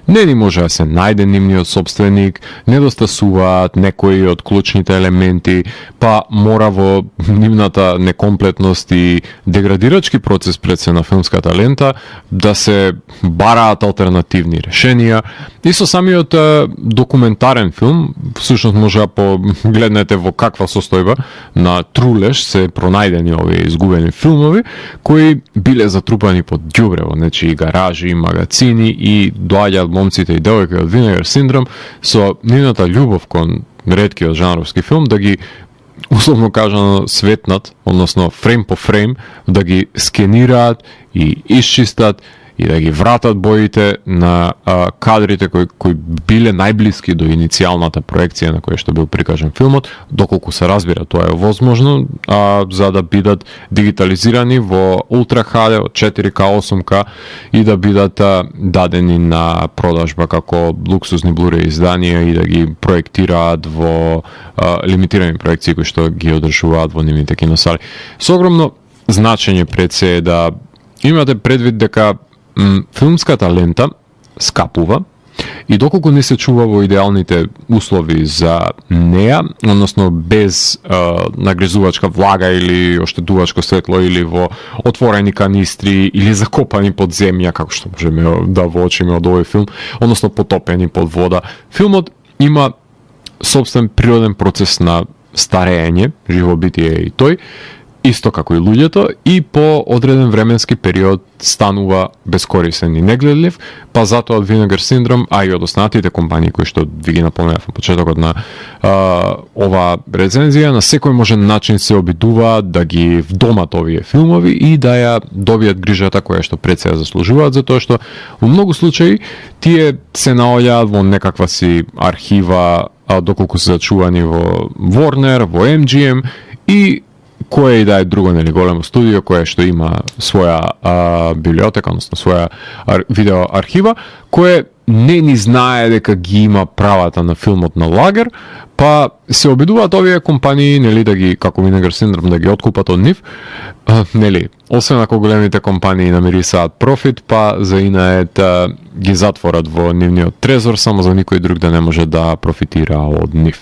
не ни може да се најде нивниот собственик, недостасуваат некои од клучните елементи, па мора во нивната некомплетност и деградирачки процес пред се на филмската лента да се бараат алтернативни решенија. И со самиот документарен филм, всушност може да погледнете во каква состојба на трулеж се пронајдени овие изгубени филмови, кои биле затрупани под ѓубре во нечии гаражи, магацини и доаѓаат момците и девојки од Vinegar Syndrome со нивната љубов кон реткиот жанровски филм да ги условно кажано светнат, односно фрейм по фрейм, да ги скенираат и исчистат и да ги вратат боите на кадрите кои биле најблиски до иницијалната проекција на која што бил прикажан филмот, доколку се разбира тоа е возможно, за да бидат дигитализирани во Ultra HD од 4K 8K и да бидат дадени на продажба како луксузни Blu-ray изданија и да ги проектираат во лимитирани проекции кои што ги одржуваат во нивните киносали. Со огромно значење пред се е да имате предвид дека филмската лента скапува и доколку не се чува во идеалните услови за неа, односно без нагрезувачка влага или оштедувачко светло или во отворени канистри или закопани под земја, како што можеме да воочиме од овој филм, односно потопени под вода. Филмот има собствен природен процес на старење, живобитие и тој, исто како и луѓето, и по одреден временски период станува бескорисен и негледлив, па затоа од Vinegar Syndrome, а и од останатите компании кои што ви ги напомнав во почетокот на ова рецензија, на секој можен начин се обидува да ги вдомат овие филмови и да ја добијат грижата која што пред се ја заслужуваат, затоа што во многу случаи тие се наоѓаат во некаква си архива, доколку се зачувани во Warner, во MGM и кое и да е друго, нели, големо студио кое што има своја библиотека, односно своја видео архива, кое не ни знае дека ги има правата на филмот на лагер, па се обидуваат овие компании, нели, да ги, како Vinegar Syndrome, да ги откупат од нив, нели, освен ако големите компании намирисаат профит, па за инаед ги затворат во нивниот трезор, само за никој друг да не може да профитира од нив.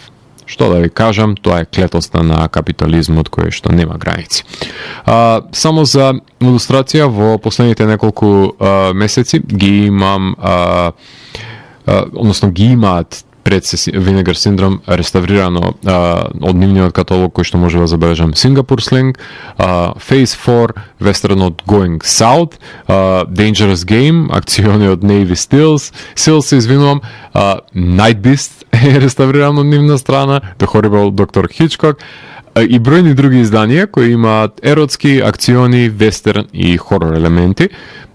Што да ви кажам, тоа е клетоста на капитализмот кој што нема граници. Само за илустрација, во последните неколку месеци ги имам, односно ги имаат пред Vinegar Syndrome реставрирано од нивниот каталог кој што може да забележам Singapore Sling, Phase 4, вестернот Going South, Dangerous Game, акциони од Navy Seals, се извинувам, Night Beast е реставрирано од нивна страна, The Horrible Dr. Hitchcock и бројни други изданија кои имаат еротски, акциони, вестерн и хорор елементи,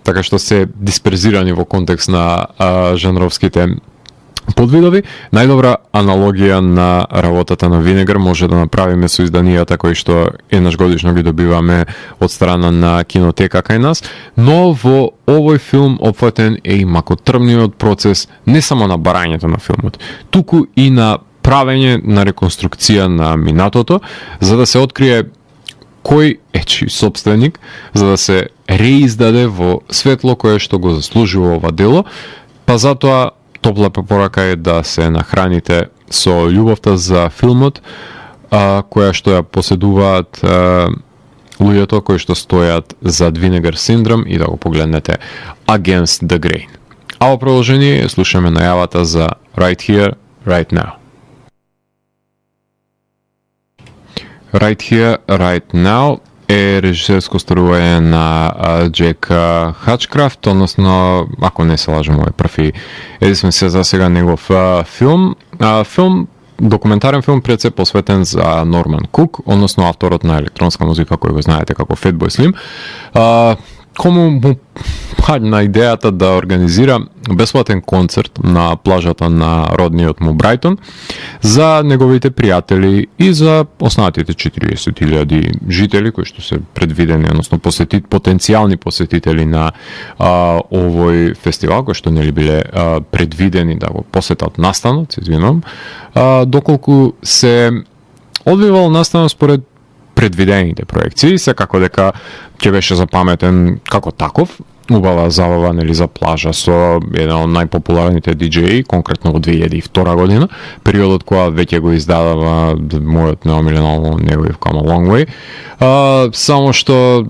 така што се дисперзирани во контекст на жанровските подвидови. Најдобра аналогија на работата на Vinegar може да направиме со изданијата кои што еднаш годишно ги добиваме од страна на кинотека кај нас, но во овој филм опфатен е и макотрмниот процес не само на барањето на филмот, туку и на правење на реконструкција на минатото, за да се открие кој е чиј собственик, за да се реиздаде во светло кое што го заслужува ова дело, па затоа топла препорака е да се нахраните со љубовта за филмот, која што ја поседуваат луѓето кои што стојат зад Vinegar Syndrome и да го погледнете Against the Grain. А во продолжение слушаме најавата за Right Here, Right Now. Right Here, Right Now е режисерско старување на Джек Хачкрафт, односно, ако не се лажам, овој први единствен се за сега негов филм. Документарен филм пред се посветен за Норман Кук, односно авторот на електронска музика кој го знаете како Fatboy Slim. Кому му падна идејата да организира бесплатен концерт на плажата на родниот му Брайтон за неговите пријатели и за останатите 40.000 жители кои што се предвидени, односно потенцијални посетители на овој фестивал, кои што нели биле предвидени да го посетат настанот, се извинувам, доколку се одвивал настанот според предвидените проекции, секако дека ќе беше запаметен како таков, убава забава, нели, за плажа со еден од најпопуларните диџеи, конкретно во 2002 година, периодот кога веќе го издадава мојот неомилен албум Never Come a Long Way. Само што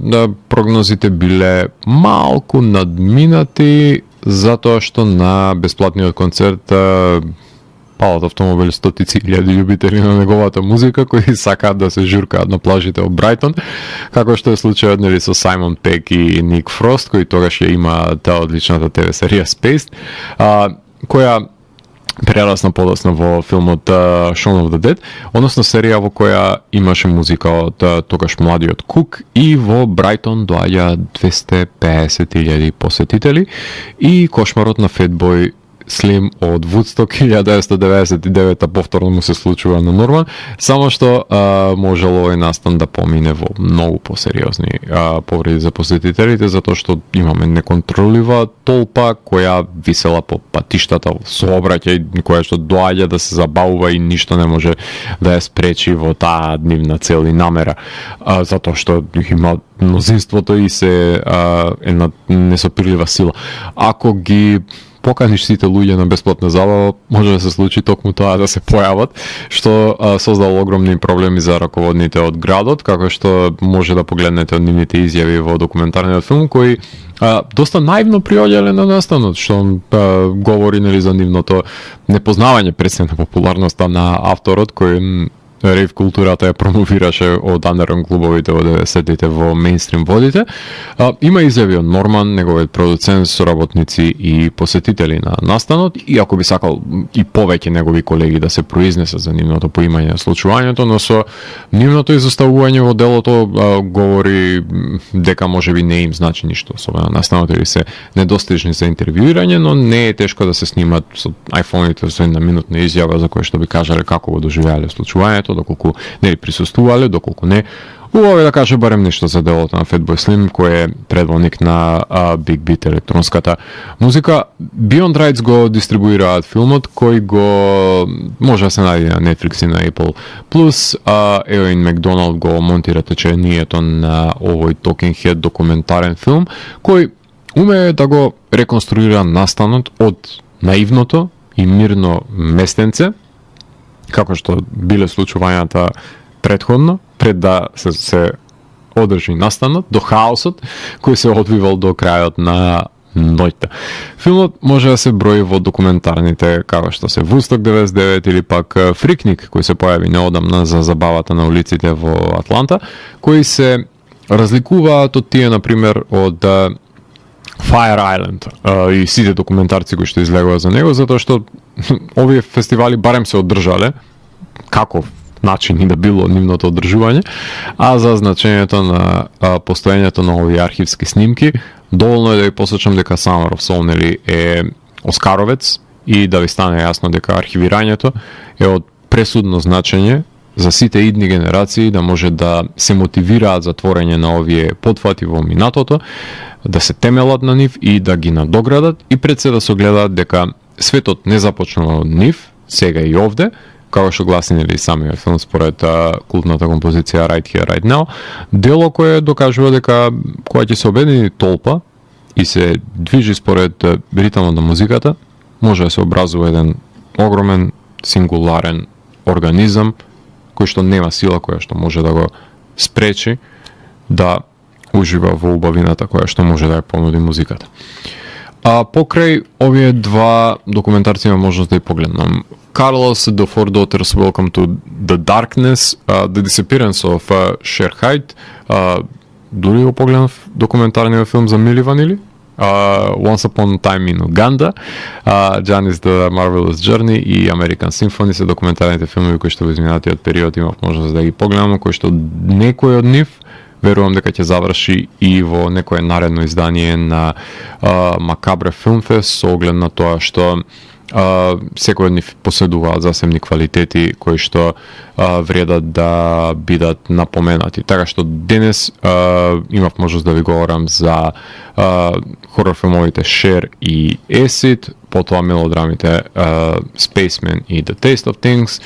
прогнозите биле малку надминати, затоа што на бесплатниот концерт палат автомобили стотици илјади љубители на неговата музика кои сакаат да се журкаат на плажите од Брайтон, како што е случајот, нели, со Саймон Пек и Ник Фрост, кои тогаш ја има таа одличната ТВ серија Spaced, која прерасна подоцна во филмот Shaun of the Dead, односно серија во која имаше музика од тогаш младиот Кук и во Брайтон доаѓа 250.000 посетители и кошмарот на Fatboy Slim од Woodstock 1999 повторно му се случува на Норман, само што можело овој настан да помине во многу посериозни повреди за посетителите, затоа што имаме неконтролива толпа која висела по патиштата, сообраќај која што доаѓа да се забавува и ништо не може да ја спречи во таа нивна цел и намера, затоа што има мнозинството и се една несопирлива сила. Ако ги поканиш сите луѓе на бесплатна забава, може да се случи токму тоа да се појават, што создало огромни проблеми за раководните од градот, како што може да погледнете од нивните изјави во документарниот филм, кои доста наивно приоѓале на настанот, што говори нели за нивното непознавање пресна популарноста на авторот кој рейв културата ја промовираше од андерон клубовите во 90-тите во мејнстрим водите. Има изјави од Норман, неговиот продуцент, соработници и посетители на настанот, и ако би сакал и повеќе негови колеги да се произнесат за нивното поимање на случувањето, но со нивното изоставување во делото говори дека можеби не им значи ништо, особено настанот или се недостижни за интервјуирање, но не е тешко да се снимат со iPhone-ите со една минутна изјава за која што би кажале како го доживеале случувањето, доколку не присуствувале, доколку не. Убаво е да каже барем нешто за делото на Fatboy Slim, кој е предводник на Big Beat електронската музика. Beyond Rights го дистрибуираат филмот, кој го може да се најде на Netflix и на Apple Plus. Еоин Макдоналд го монтира течението на овој Talking Head документарен филм, кој умее да го реконструира настанот од наивното и мирно местенце, како што биле случувањата предходно, пред да се одржи настанот, до хаосот кој се одвивал до крајот на ноќта. Филмот може да се брои во документарните како што се Woodstock 99 или пак Freaknik, кој се појави неодамна за забавата на улиците во Атланта, кои се разликуваат од тие, например, од Fire Island и сите документарци кои што излегува за него, затоа што овие фестивали барем се одржале, каков начин и да било нивното одржување, а за значењето на постоењето на овие архивски снимки, доволно е да ви посочам дека Summer of Soul нели е оскаровец и да ви стане јасно дека архивирањето е од пресудно значење за сите идни генерации, да може да се мотивираат за творење на овие потфати во минатото, да се темелат на нив и да ги надоградат и пред се да се гледаат дека светот не започнува од нив, сега и овде, како што гласи нели самиот филм според култната композиција Right Here, Right Now, дело кое докажува дека кога ќе се обедини толпа и се движи според ритмот на музиката, може да се образува еден огромен сингуларен организам кој што нема сила која што може да го спречи да ужива во убавината која што може да ја понуди музиката. Покрај овие два документарци има можност да ја погледнам. Carlos, The Four Daughters, Welcome to the Darkness, The Disappearance of Cher Hyde, дури го погледнав документарниот филм за Мили Ванили, Once Upon a Time in Uganda, Janis The Marvelous Journey и American Symphony се документарните филмови кои што во изминатиот период имав можност да ги погледам, кои што некој од нив верувам дека ќе заврши и во некое наредно издание на Макабре Film Fest со оглед на тоа што секој од нив поседуваат засебни квалитети кои што вредат да бидат напоменати. Така што денес имав можност да ви говорам за хорор филмовите Cher и Acid, потоа мелодрамите Spaceman и The Taste of Things,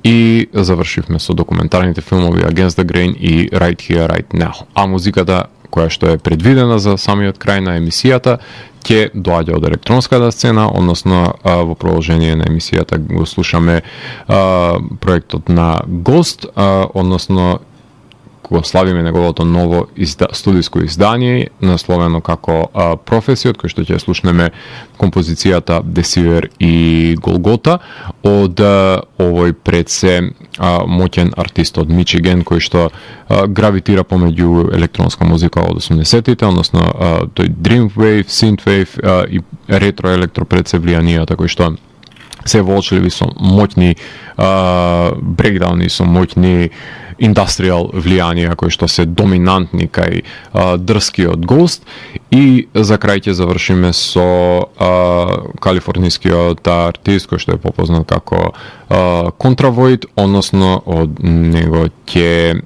и завршивме со документарните филмови Against the Grain и Right Here, Right Now. А музиката која што е предвидена за самиот крај на емисијата ќе доаѓа од електронската сцена, односно во продолжение на емисијата го слушаме проектот на Ghost, односно го славиме неговото ново студиско издание, насловено како Професиот, кој што ќе слушнеме композицијата Deceiver и Голгота од овој пред се моќен артист од Мичиген, кој што гравитира помеѓу електронска музика од 80-тите, односно тој Dreamwave, Synthwave и ретро електро пред се влијанијата кои што се воочливи со моќни брейкдауни, со моќни индустријал влијанија кои што се доминантни кај дрскиот Ghost, и за крај ќе завршиме со калифорнискиот артист кој што е попознат како Contravoid, односно од него ќе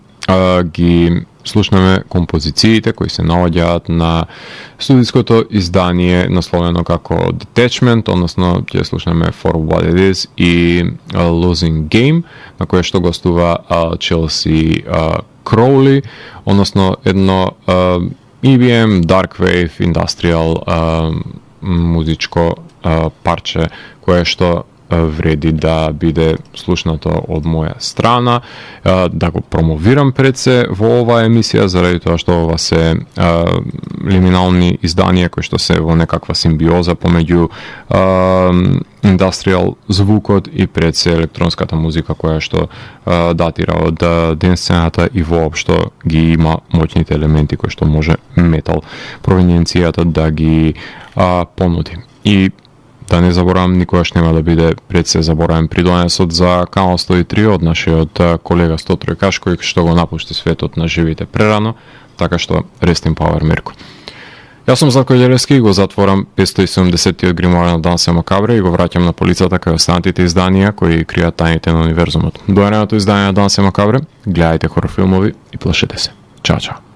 ги слушнеме композициите кои се наоѓаат на студиското издание насловено како Detachment, односно ќе слушнеме For What It Is и Losing Game, на кое што гостува Челси Кроули, односно едно EBM, Dark Wave, Industrial музичко парче кое што вреди да биде слушнато од моја страна, да го промовирам пред се во оваа емисија, заради тоа што ова се лиминални изданија кои што се во некаква симбиоза помеѓу индустријал звукот и пред се електронската музика која што датира од денсцената и воопшто ги има моќните елементи кои што може метал провиненцијата да ги понуди. И да не заборавам, никогаш нема да биде пред се заборавен придонесот за Канал 103 од нашиот колега Стотро Каш, кој што го напушти светот на живите прерано, така што rest in power Мирко. Јас сум Златко Ѓелевски и го затворам 570-тиот гримуар на Данс е Макабре и го враќам на полицата кај останатите изданија кои кријат тајните на универзумот. До наредното издание на Данс е Макабре, гледајте хорор филмови и плашете се. Чао, чао.